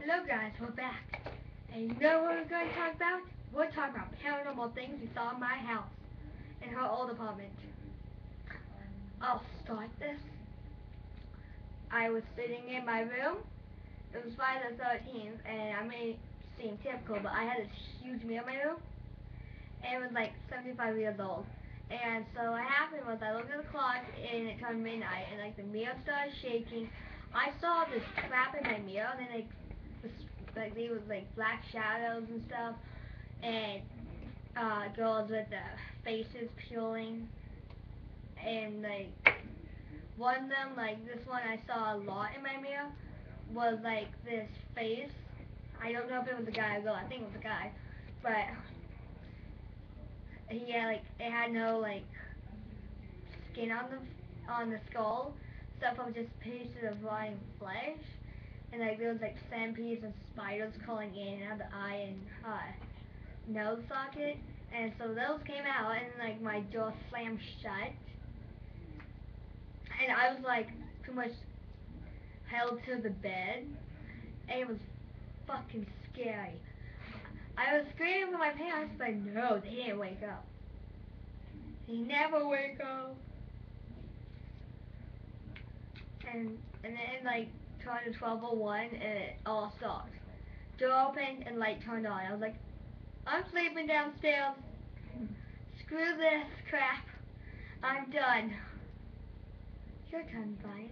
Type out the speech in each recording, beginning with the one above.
Hello guys, we're back. And you know what we're going to talk about? We're talking about paranormal things we saw in my house, in her old apartment. I'll start this. I was sitting in my room. It was Friday the 13th, and I may seem typical, but I had this huge mirror in my room, and it was like 75 years old. And so what happened was I looked at the clock, and it turned midnight, and like the mirror started shaking. I saw this crap in my mirror, and then like there was like black shadows and stuff, and girls with the faces peeling, and like one of them, like this one I saw a lot in my mirror, was like this face. I don't know if it was a guy or girl. I think it was a guy, but he had like it had no like skin on the skull. Stuff was just pieces of rotting flesh, and like there was like centipedes and spiders crawling in and out of the eye and nose socket, and so those came out, and like my jaw slammed shut, and I was like pretty much held to the bed, and it was fucking scary. I was screaming for my parents, but no, they didn't wake up. They never wake up. And then like turned to 12:01, and it all stopped. Door opened and light turned on. I was like, I'm sleeping downstairs. Screw this crap. I'm done. Your turn, Brian.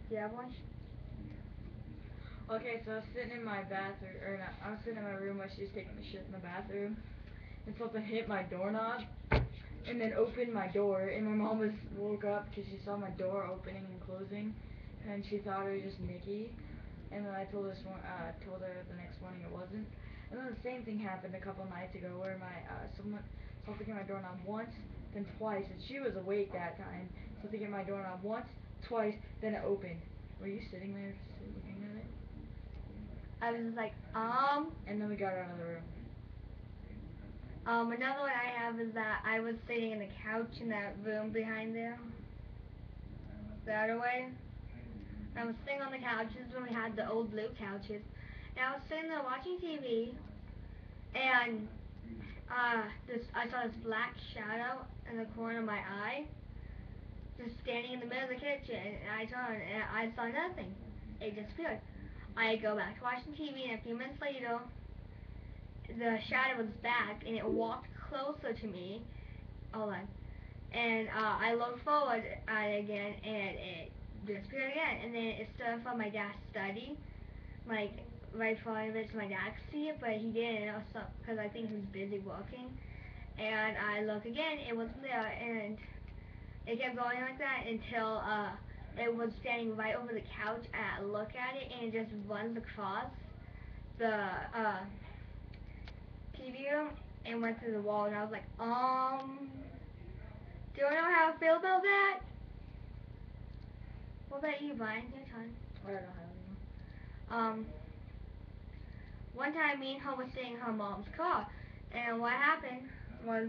Do you have one? Okay, so I was sitting in my bathroom, or not, I was sitting in my room while she was taking a shit in the bathroom, and something hit my doorknob, and then opened my door, and my mom woke up because she saw my door opening and closing, and she thought it was just Nikki, and then I told her the next morning it wasn't, and then the same thing happened a couple nights ago where something hit my doorknob once, then twice, and she was awake that time, something hit my doorknob once, twice, then it opened. Were you sitting there looking at it? I was just like, And then we got out of the room. Another one I have is that I was sitting in the couch in that room behind there. The other way. I was sitting on the couches when we had the old blue couches. And I was sitting there watching TV, and I saw this black shadow in the corner of my eye, just standing in the middle of the kitchen. And I turned, and I saw nothing. It disappeared. I go back to watching TV, and a few minutes later, the shadow was back, and it walked closer to me. Hold on. And I looked forward at it again, and it disappeared again. And then it stood in front of my dad's study, like right in front of it, so my dad could see it, but he didn't, because I think he was busy working. And I looked again, it wasn't there, and it kept going like that until it was standing right over the couch, and I look at it, and it just runs across the TV room and went through the wall, and I was like, do you know how I feel about that? What about you, Brian? Your turn. I don't have any. Um, one time me and her was sitting in her mom's car, and what happened was,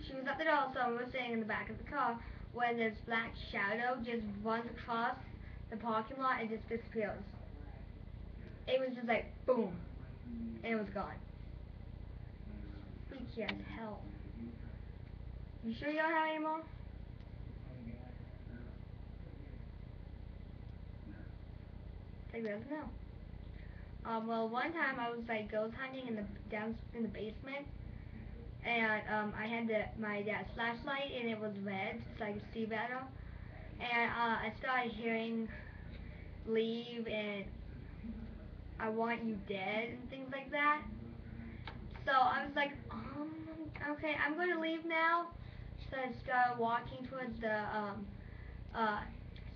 she was at the door, so we were sitting in the back of the car, when this black shadow just runs across the parking lot and just disappears. It was just like, boom, and it was gone. Freaky as hell. You sure you don't have any more? Take that as no. Well, one time I was like ghost hunting down in the basement, and I had my dad's flashlight, and it was red, so I could see better. And I started hearing "Leave" and "I Want You Dead" and things like that. So I was like, okay, I'm gonna leave now. So I started walking towards the uh,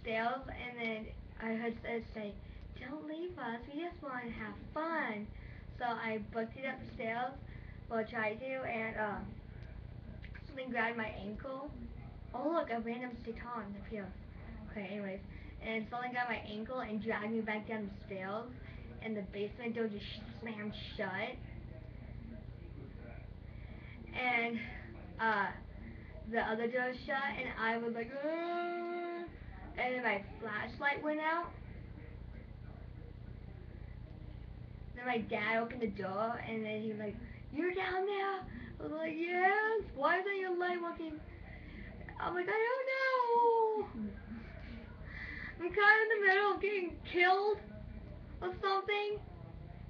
stairs, and then I heard it say, "Don't leave us. We just want to have fun." So I booked it up the stairs, well, tried to, and something grabbed my ankle. Oh look, a random Satan appeared. Okay, anyways, and something grabbed my ankle and dragged me back down the stairs, and the basement door just slammed shut. And the other door shut, and I was like, "Ugh," and then my flashlight went out. Then my dad opened the door, and then he was like, "You're down there?" I was like, "Yes. Why isn't your light working?" I'm like, "I don't know. I'm kind of in the middle of getting killed or something,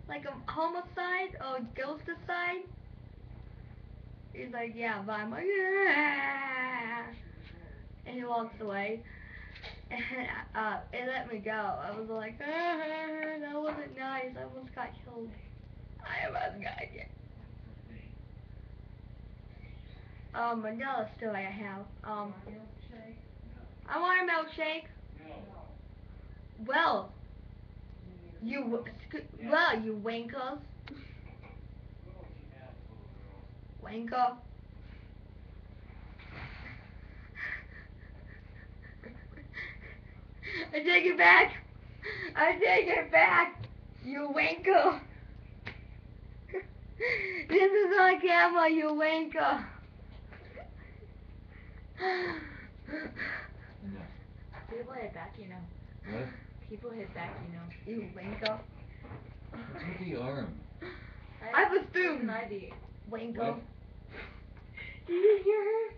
like a homicide or ghosticide." He's like, "Yeah," but I'm like, "Yeah," and he walks away. And it let me go. I was like, that wasn't nice. I almost got killed. I almost got killed. Another story I have. I want a milkshake. Well, you winkers. Wanker. I take it back. I take it back. You wanker. This is on camera, you wanker. People hit back, you know. What? People hit back, you know. You wanker. What's with the arm? I have a spoon. An ID. Wanker. What? Did you hear her?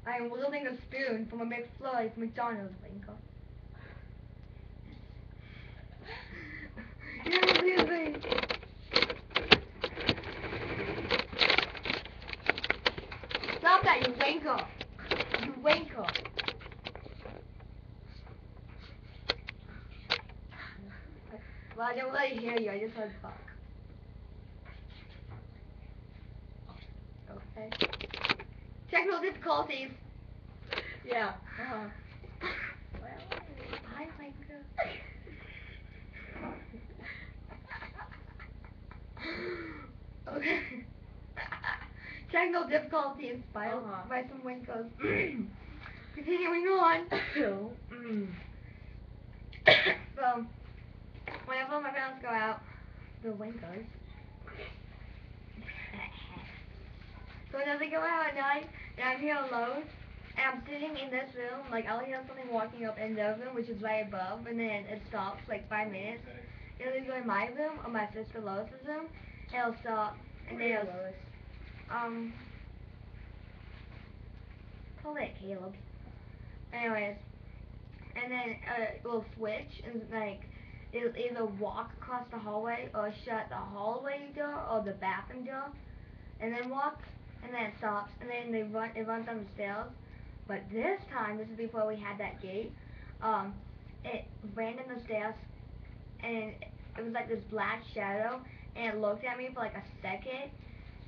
I am wielding a spoon from a McFlurry from McDonald's, wanker. Excuse me. Stop that, you wanker. You wanker. Well, I didn't really hear you. I just heard fuck. Okay. Technical difficulties. Yeah. Well, hi, wanker. Okay. Technical difficulties by some winkers. Continuing on. So, whenever my parents go out, the winkers. So whenever they go out at night, and I'm here alone, and I'm sitting in this room, like I'll hear something walking up in their room, which is right above, and then it stops like 5 minutes. It'll either go in my room or my sister Lois's room, and it'll stop, and then it'll, pull it, Caleb. Anyways, and then it will switch, and like it'll either walk across the hallway or shut the hallway door or the bathroom door, and then walk, and then it stops, and then it runs down the stairs. But this time, this is before we had that gate, it ran down the stairs, and it was like this black shadow, and it looked at me for like a second,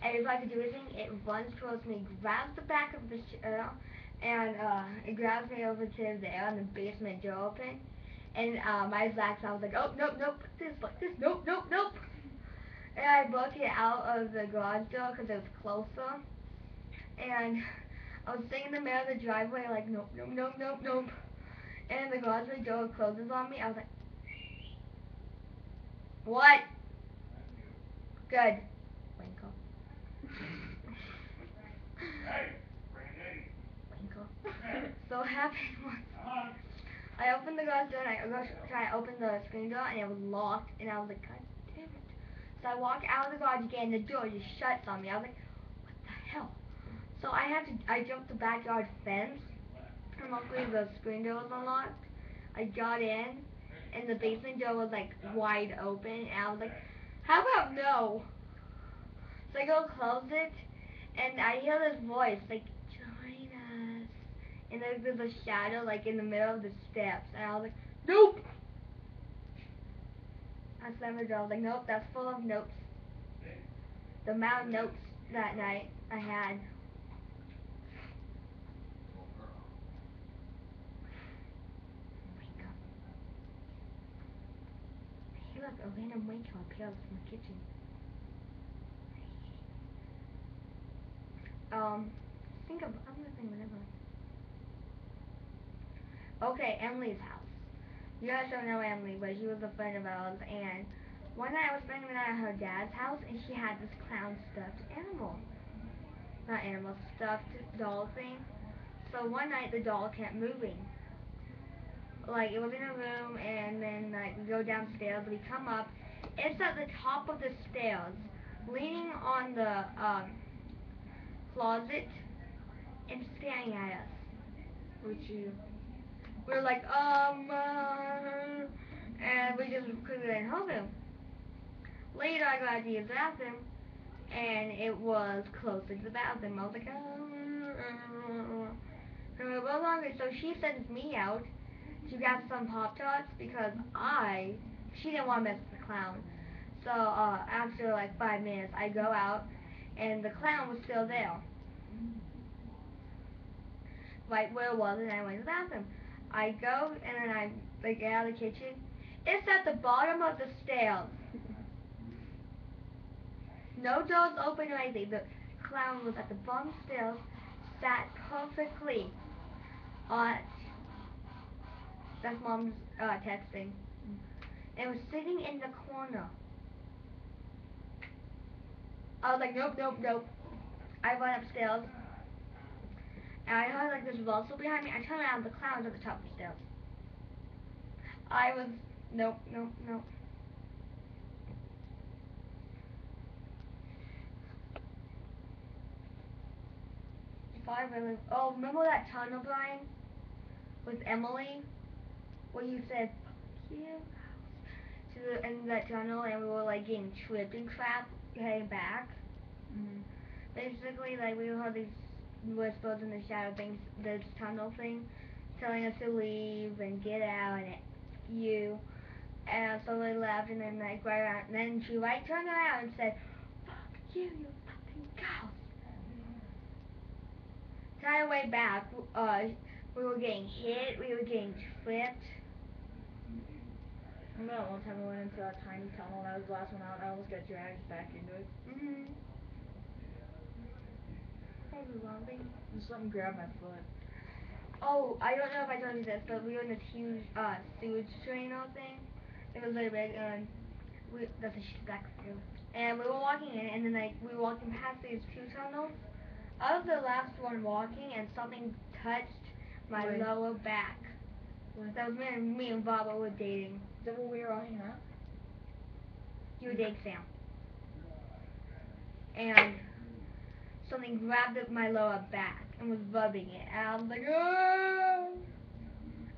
and before I could do anything, it runs towards me, grabs the back of the chair, and it grabs me over to there, and the basement door open, and my black I was like, "Oh, nope, nope, this, nope, nope, nope." And I booked it out of the garage door because it was closer. And I was sitting in the middle of the driveway like, "Nope, nope, nope, nope, nope." And the garage door closes on me. I was like, "What?" Good. Winkle. Winkle. So happy once. I opened the garage door and I go try to open the screen door and it was locked. And I was like, "God damn it." So I walk out of the garage again, the door just shuts on me. I was like, "What the hell?" So I jumped the backyard fence, and luckily the screen door was unlocked. I got in, and the basement door was like wide open, and I was like, "How about no?" So I go close it, and I hear this voice like, "Join us." And there's a shadow like in the middle of the steps, and I was like, "Nope." I slammed the door. I was like, "Nope, that's full of notes." The amount of notes that night I had. Wake up. Hey, look, a random wake up appears from the kitchen. Think of other thing whenever. Okay, Emily's house. You guys don't know Emily, but she was a friend of ours, and one night I was spending the night at her dad's house, and she had this clown stuffed animal. not animal, stuffed doll thing. So one night the doll kept moving. Like it was in a room, and then like we go downstairs, we come up. It's at the top of the stairs, leaning on the closet and staring at us. With you. We were like, and we just couldn't get hold of him. Later, I got to use the bathroom, and it was closer to the bathroom. I was like, and we were both hungry, so she sends me out to grab some Pop Tarts because she didn't want to mess with the clown. So after like 5 minutes, I go out, and the clown was still there, right where it was, and I went to the bathroom. I go, and then I like get out of the kitchen. It's at the bottom of the stairs. No doors open or anything. The clown was at the bottom stairs, sat perfectly on. That's mom's texting. And was sitting in the corner. I was like, nope, nope, nope. I went upstairs, and I heard like this rustle behind me. I turned around, the clown was at the top of the stairs. I was, nope, nope, nope. If I really, oh, remember that tunnel, Brian, with Emily, where you said, fuck you, to the end of that tunnel, and we were like getting tripped and crap heading back. Mm. Basically, like we heard these whispers in the shadow things, this tunnel thing, telling us to leave and get out and you. And so we left, and then like right around, and then she right turned around and said, "Fuck you, you fucking cow." Entire way back, we were getting hit, we were getting tripped. Remember that one time we went into that tiny tunnel and I was the last one out and I almost got dragged back into it? Mhm. Overwhelming. And something grabbed my foot. Oh, I don't know if I told you this, but we were in this huge sewage drain thing. It was very big, and that's a back view. And we were walking in, and then like we were walking past these two tunnels. I was the last one walking, and something touched my Wait. lower back. What? That was me and Baba were dating. Is that what we were all hanging out? You were dating Sam. And something grabbed at my lower back and was rubbing it. And I was like, oh!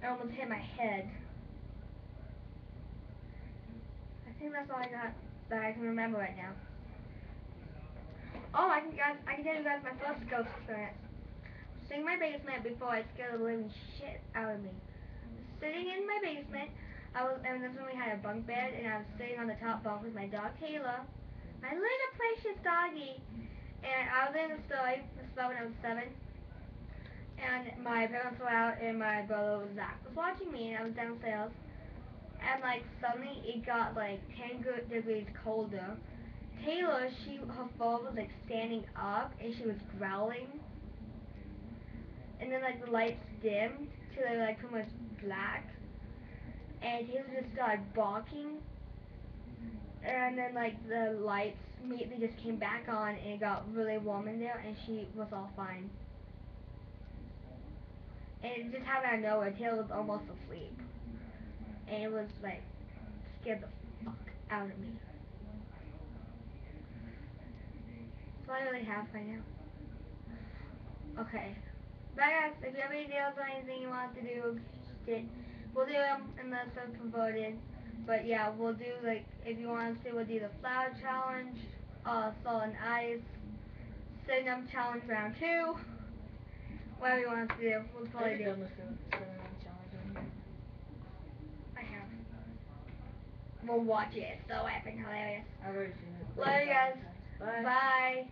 I almost hit my head. I think that's all I got that I can remember right now. Oh, I can tell you guys my first ghost experience. Sitting in my basement before I scared the living shit out of me. Sitting in my basement, and that's when we had a bunk bed, and I was sitting on the top bunk with my dog Kayla, my little precious doggy, and I was in the story. This was about when I was 7, and my parents were out, and my brother Zach was watching me, and I was downstairs, and like suddenly it got like 10 degrees colder. Taylor, her fur was like standing up, and she was growling. And then like the lights dimmed till they were like pretty much black, and Taylor just started barking. And then like the lights immediately just came back on, and it got really warm in there, and she was all fine. And it just happened out of nowhere. Taylor was almost asleep, and it was like scared the fuck out of me. That's all I really have right now. Okay. Bye guys, if you have any deals or anything you want to do, we'll do them unless they're converted. But yeah, we'll do like, if you want us to, we'll do the flower challenge, salt and ice, cinnamon challenge round 2, whatever you want us to do, we'll probably Have you do. done the cinnamon challenge on here? I have. We'll watch it, it's so epic hilarious. I've already seen it. Love you guys. Bye. Bye.